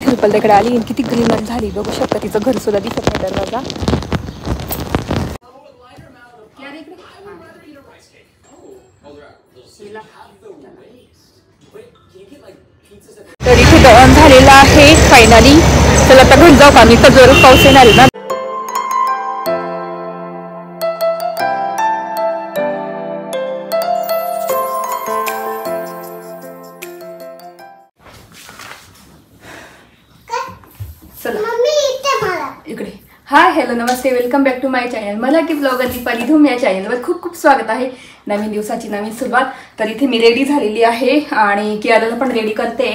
इथे रुपलकडे आली आणि किती ग्रीनरी झाली बघू शकता. तिचं घर सुद्धा दिसत नाही दरवाजा. तर इथे दळण झालेलं आहे फायनली. चला आता घरी जाऊ का मी. तर जोरात पाऊस येणार आहे ना. इकडे हाय हॅलो नमस्ते welcome back to my channel. मला की ब्लॉगर दीपाली धूम या चॅनलवर खूप खूप स्वागत आहे. नवीन दिवसाची नवीन सुरुवात. तर इथे मी रेडी झालेली आहे आणि कियाराला पण रेडी करते.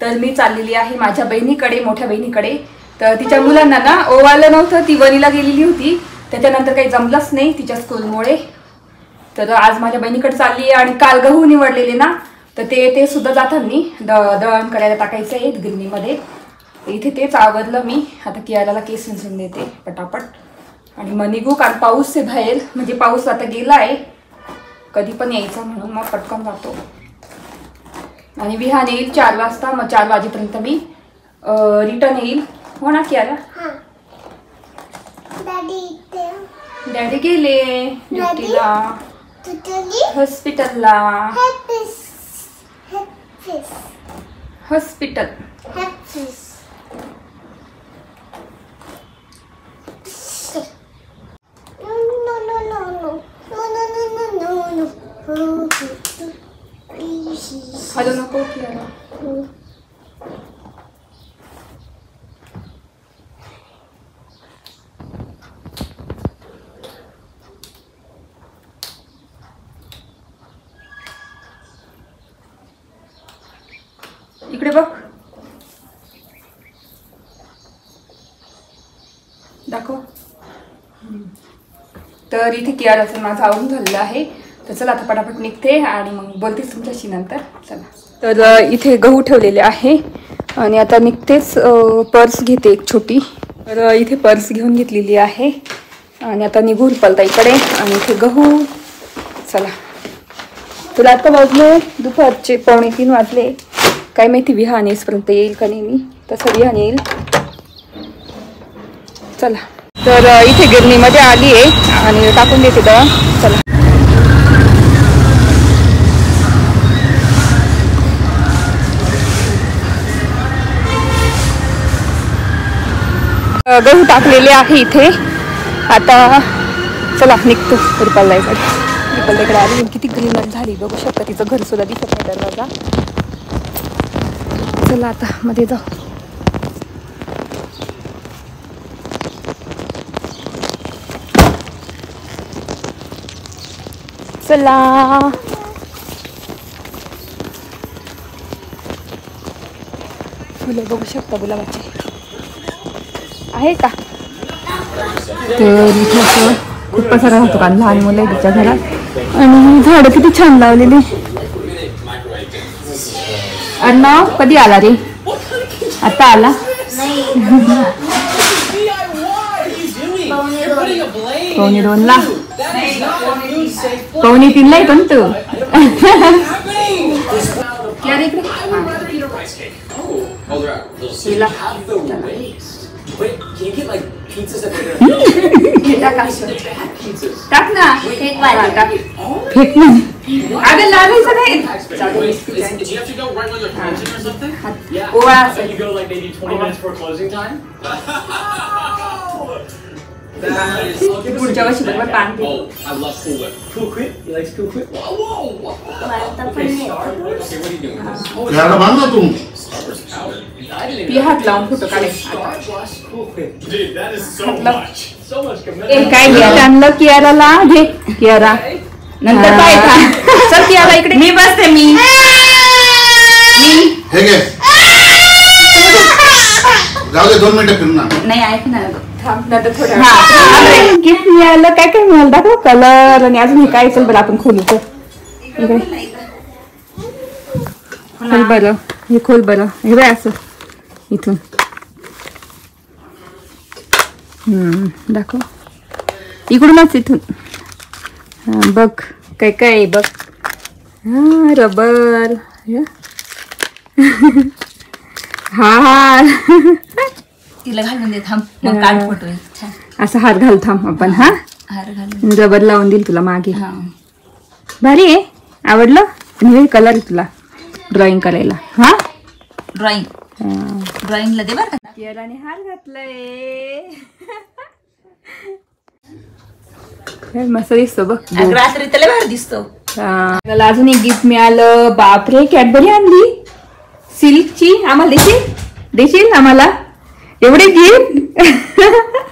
तर मी चाललेली आहे माझ्या बहिणीकडे, मोठ्या बहिणीकडे. तर तिच्या मुलांना ना ओवाळलं नव्हतं, ती वनीला गेलेली होती. त्याच्यानंतर काही जमलंच नाही तिच्या स्कूलमुळे. तर आज माझ्या बहिणीकडे चालली आहे आणि काल गहू निवडलेले ना, तर ते सुद्धा जाताना दळण करायला टाकायचं आहे गिरणीमध्ये. इथे तेच आवडलं मी. आता कियाराला केस विंचून देते पटापट आणि मग निघू. कारण पाऊस आहे बाहेर, म्हणजे पाऊस आता गेला आहे, कधी पण यायचा म्हणून मग पटकन जातो. आणि विहान येईल 4 वाजता. मग 4 वाजेपर्यंत मी रिटर्न येईल. हो ना कियारा? डॅडी गेले ड्युटीला, हॉस्पिटलला. हॉस्पिटल हॅलो नको कियारा. इकडे बघ, दाखव. तर इथे कियाराचं माझं आवडून झालेलं आहे. तर चला आता पटापट निघते आणि मग बोलतेच तुमच्याशी नंतर. चला. तर इथे गहू ठेवलेले आहे आणि आता निघतेच. पर्स घेते एक छोटी. तर इथे पर्स घेऊन घेतलेली आहे आणि आता निघू रुपलताईकडे. आणि इथे गहू. चला. तुला आता वाजले दुपारचे 2:45 वाजले. काय माहिती विहान येईपर्यंत येईल का नाही. मी तसं विहान येईल. चला. तर इथे गिरणीमध्ये आली आहे आणि टाकून देते दळण. चला. गहू टाकलेले आहे इथे. आता चला निघतो रुपलताईकडे आली. किती ग्रीनरी झाली बघू शकता. तिचं घर सुद्धा दिसत नाही दरवाजा. चला आता मध्ये जाऊ. चला. फुलं बघू शकता गुलाबाचे आहे का. तर इथे असं खूप पसारा होतो कारण लहान मुलं आहे तिच्या घरात. आणि झाडं किती छान लावलेली. अर्णव कधी आला रे? आता आला. 2:45ला 2:45ला येतो ना तू. टाक ना. फेक ना. अगं लागायचं नाही. पुढच्या वर्षी बरोबर पाणी. ती हात लावून फोटो काढायचा. काय आणलं कियाराला? घे कियारा. नंतर काय चल कियारा इकडे. मी बसते. मी जाऊ दे 2 मिनिटं फिरणार. नाही ऐक ना. गिफ्ट मिळालं. काय काय मिळालं दाखव. कलर आणि अजून हे काय. चल बरं आपण खोलू. तर खोल बरं. हे खोल बरं. हे बाय असं इथून दाखव. इकडूनच इथून. बघ काय काय बघ. रबर हा तिला घालून दे थांब मग काढ फोटो छान असा हार घाल थांब आपण. हा हार घालून रबर लावून देईल तुला मागे. हा भारी आहे. आवडलं. आणि हे कलर तुला ड्रॉइंग करायला. हा ड्रॉइंगला दे बरं का. केराने हार घातलंय. मस्त दिसतो बघ. रात्री त्याला बाहेर दिसतो. मला अजून एक गिफ्ट मिळालं. बापरे कॅडबरी आणली सिल्कची. आम्हाला देशील आम्हाला एवढे गिफ्ट.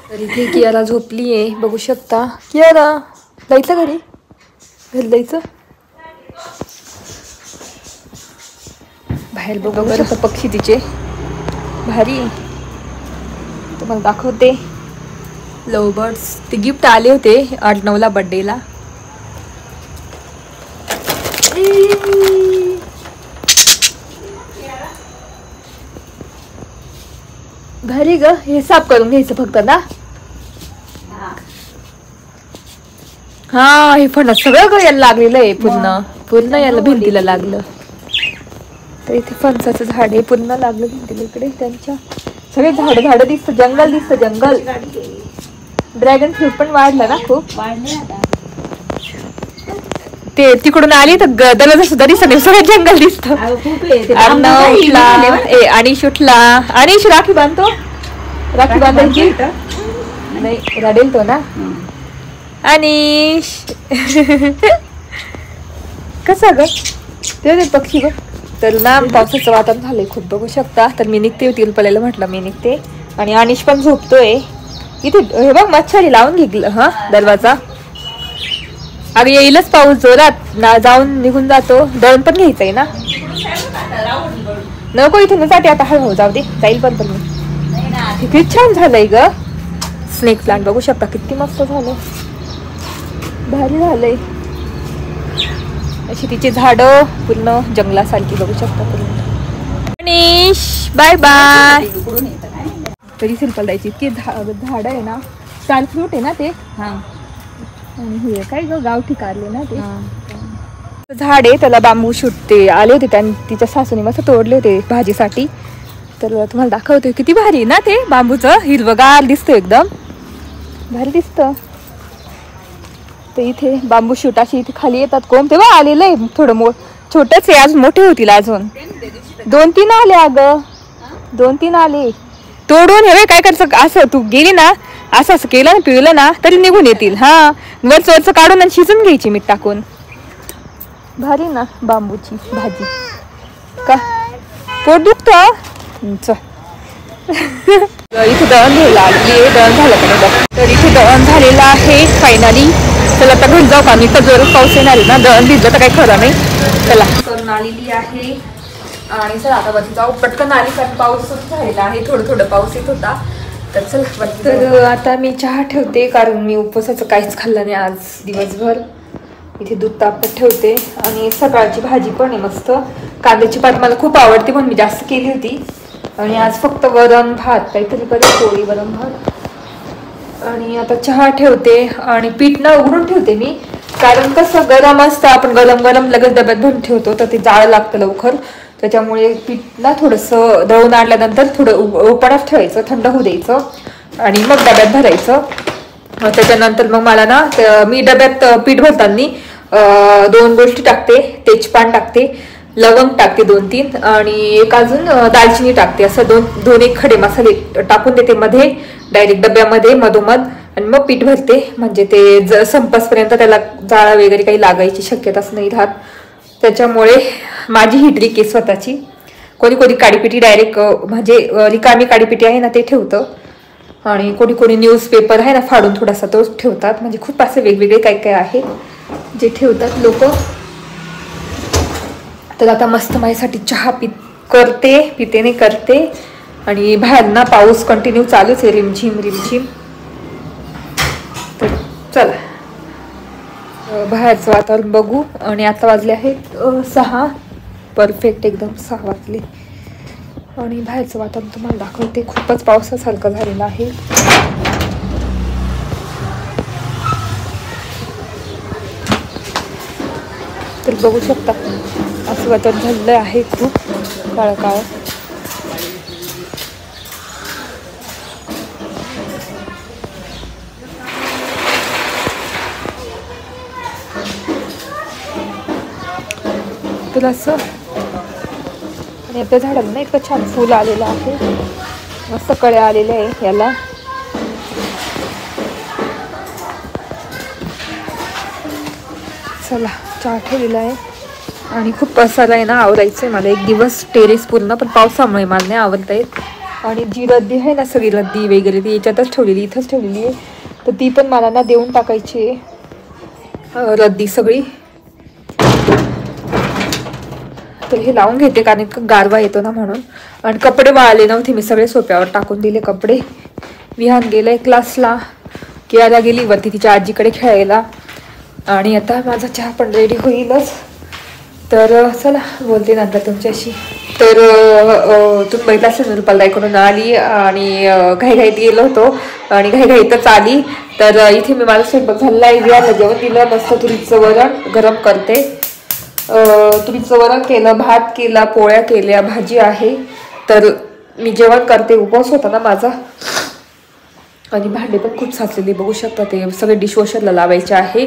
तर इथे कियारा झोपलीये बघू शकता. कियारा जायचं घरी जायचं बाहेर बघू शकता. पक्षी तिचे भारी तुम्हाला दाखवते. लव बर्ड्स ते गिफ्ट आले होते 8-9ला बर्थडेला. भारी ग. हे साफ करून घ्यायचं फक्त ना. हा हे फणस सगळं ग याला लागलेलं आहे. पूर्ण याला भिंतीला लागलं. तर इथे फणसाचं झाड आहे पूर्ण लागलं भिंतीला. इकडे त्यांच्या सगळे झाड दिसतं. जंगल दिसतं. जंगल. ड्रॅगन फ्रूट पण वाढलं ना खूप. ते तिकडून आली तर गदला सुद्धा दिसत नाही. सगळं जंगल दिसतं. अनिश उठला. अनिश राखी बांधतो. राखी बांधायची नाही रडेल तो ना. अनिश कसा ग ते पक्षी ग. तर ना पावसाचं वातावरण झालंय खूप बघू शकता. तर मी निघते. तिलपल्याला म्हटलं मी निघते. आणि अनिश पण झोपतोय. इथे हे बघ मच्छरी लावून घेतलं. हा दरवाजा. अगं येईलच पाऊस जोरात ना. जाऊन निघून जातो. दळण पण घ्यायचंय ना. नको इथून जाते आता. हळूहळू जाऊ दे. जाईल पण मी. किती छान झालंय ग. स्नेक प्लांट बघू शकता किती मस्त झालंय. भारी झालंय. अशी तिची झाडं पूर्ण जंगलासारखी बघू शकता पूर्ण. Ganesh bye bye. तरी सिंपल द्यायची इतकी झाड आहे ना. स्टार फ्रूट आहे ना ते. आणि हे काय ग गावठी कारले ना ते. झाड आहे त्याला बांबू शूट आले होते. त्यांनी तिच्या सासूने मस्त तोडले होते भाजीसाठी. तर तुम्हाला दाखवते किती भारी ना ते. बांबूचं हिरवगार दिसतं एकदम भारी दिसतं. तर इथे बांबू शूट अशी इथे खाली येतात. कोण तेव्हा आलेलं आहे थोडं छोटंच आहे. अजून मोठे होतील. अजून 2-3 आले. अगं 2-3 आले. तोडून हे काय करायचं असं तू गेली ना असं केलं ना पिळलं ना तरी निघून येतील. हा वरचं काढून आणि शिजून घ्यायची मीठ टाकून. भारी ना बांबूची भाजी. का पोट दुखतं. इथे दळण घ्यायला आली. दळण झालं का नाही. तर इथे दळण झालेलं आहे फायनली. चला आता घरी जाऊ का. मी तर जोरात पाऊस येणार आहे ना. दळण भिजलं तर काही खरं नाही. चला करून आलेली आहे. आणि चला आता वरती जाऊ. पटकन आली कारण पाऊस सुरू झालेला आहे. थोडं पाऊस येत होता. तर चला तर आता मी चहा ठेवते कारण मी उपवासाचं काहीच खाल्लं नाही आज दिवसभर. इथे दूध तापत ठेवते. आणि सकाळची भाजी पण आहे मस्त. कांद्याची पात मला खूप आवडते म्हणून मी जास्त केली होती. आणि आज फक्त वरण भात काहीतरी करेल. पोळी वरण भात. आणि आता चहा ठेवते. आणि पीठ न उघडून ठेवते मी कारण कसं गरम असतं. आपण गरम लगेच डब्यात भरून ठेवतो तर ते जाळ लागतं लवकर. त्याच्यामुळे पीठ ना थोडंसं दळून आणल्यानंतर थोडं ओपणात ठेवायचं. थंड होऊ द्यायचं. आणि मग डब्यात भरायचं. त्याच्यानंतर मग मला ना मी डब्यात पीठ भरताना 2 गोष्टी टाकते. तेजपान टाकते. लवंग टाकते 2-3 आणि एक अजून दालचिनी टाकते. असं 2-1 खडे मसाले टाकून देते मध्ये डायरेक्ट डब्यामध्ये मधोमध. आणि मग पीठ भरते. म्हणजे ते संपसपर्यंत त्याला जाळा वगैरे काही लागायची शक्यताच नाही राहत. त्याच्यामुळे माझी ही ट्रिक आहे स्वतःची. कोणी काडीपिटी डायरेक्ट म्हणजे रिकामी काडीपिटी आहे ना ते ठेवतं. आणि कोणी न्यूजपेपर आहे ना फाडून थोडासा तोच ठेवतात. म्हणजे खूप असे वेगवेगळे काय आहे जे ठेवतात लोक. तर आता मस्त माझ्यासाठी चहा करते. आणि बाहेर ना पाऊस कंटिन्यू चालूच आहे. रिमझिम. तर चला बाहेरचं वातावरण बघू. आणि आता वाजले आहेत 6. परफेक्ट एकदम 6 वाजले. आणि बाहेरचं वातावरण तुम्हाला दाखवते. खूपच पावसासारखं झालेलं आहे. तर बघू शकता असं वातावरण झालेलं आहे खूप काळं. तर असं. आणि आपल्या झाडाला ना इतकं छान फुल आलेलं आहे, मस्त कळे आलेले आहे याला. चला चहा ठेवलेला आहे आणि खूप पसारा आहे ना, आवरायचं आहे मला एक दिवस टेरेस पूर्ण, पण पावसामुळे मला नाही आवरता येत. आणि जी रद्दी आहे ना, सगळी रद्दी वगैरे ती याच्यातच ठेवलेली, इथंच ठेवलेली आहे, तर ती पण मला ना देऊन टाकायची आहे रद्दी सगळी. तर हे लावून घेते कारण इतकं गारवा येतो ना म्हणून. आणि कपडे वाळले नव्हते, मी सगळे सोप्यावर टाकून दिले कपडे. विहान गेलंय क्लासला, कियाला गेली वरती तिच्या आजीकडे खेळायला. आणि आता माझा चहा पण रेडी होईलच. तर चला बोलते नंतर तुमच्याशी. तर तुम्ही बघितलं असेल मी रुपालदाईकडून आली आणि घाईघाईत गेलो होतो आणि घाईघाईतच आली. तर इथे मी माझा स्वयंपाक झालेला आहे, विहारला जेवण दिलं, मस्त तुरीचं वरण गरम करते. तुरीचं वरण केलं, भात केला, पोळ्या केल्या, भाजी आहे. तर मी जेवण करते, उपवास होता ना माझा. आणि भांडे पण खूप साचलेली बघू शकता, ते सगळे डिशवॉशरला लावायचे आहे.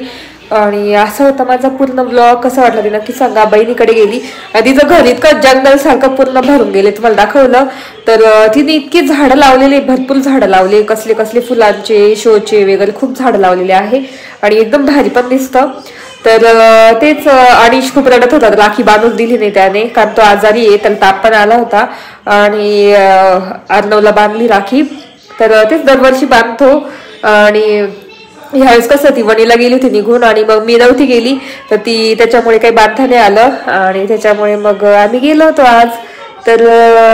आणि असं होता माझा पूर्ण ब्लॉग. कसा वाटला ते नक्की सांगा. बहिणीकडे गेली आणि तिचं घर इतकं जंगल सारखं पूर्ण भरून गेले, तुम्हाला दाखवलं. तर तिने इतकी झाडं लावलेली, भरपूर झाडं लावले, कसले कसले फुलांचे, शोचे वगैरे खूप झाडं लावलेले आहे आणि एकदम भारी पण दिसतं. तर तेच अनिश खूप रडत होता, राखी बांधून दिली नाही त्याने, कारण तो आजारी आहे, त्याला ताप पण आला होता. आणि अर्णवला बांधली राखी. तर तेच दरवर्षी बांधतो. आणि ह्यावेळेस कसं ती वणीला गेली होती निघून आणि मग मी नव्हती गेली, तर ती त्याच्यामुळे काही बांधता नाही आलं आणि त्याच्यामुळे मग आम्ही गेलो होतो आज. तर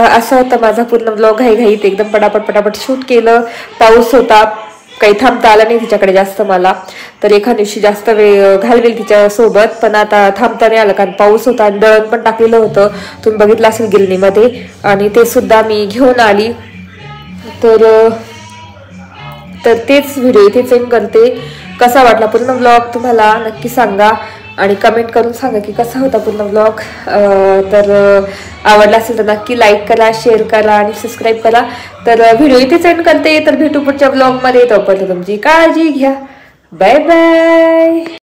असं होतं माझा पूर्ण ब्लॉग. घाईघाईत एकदम पटापट पटापट शूट केलं. पाऊस होता, काही थांबता आलं नाही तिच्याकडे जास्त मला. तर एखाद्या दिवशी जास्त वेळ घालवेल तिच्यासोबत, पण आता थांबता नाही आलं कारण पाऊस होता. आणि दळण पण टाकलेलं होतं, तुम्ही बघितलं असेल गिरणीमध्ये, आणि ते सुद्धा मी घेऊन आली. तर तेच व्हिडिओ इथे सेंड करते. कसा वाटला पूर्ण ब्लॉग तुम्हाला नक्की सांगा आणि कमेंट करून सांगा की कसा होता पूर्ण ब्लॉग. तर आवडला असेल तर नक्की लाईक करा, शेअर करा आणि सबस्क्राईब करा. तर व्हिडिओ इथे सेंड करते. तर भेटू पुढच्या ब्लॉगमध्ये. तोपर्यंत तुमची काळजी घ्या. Bye bye.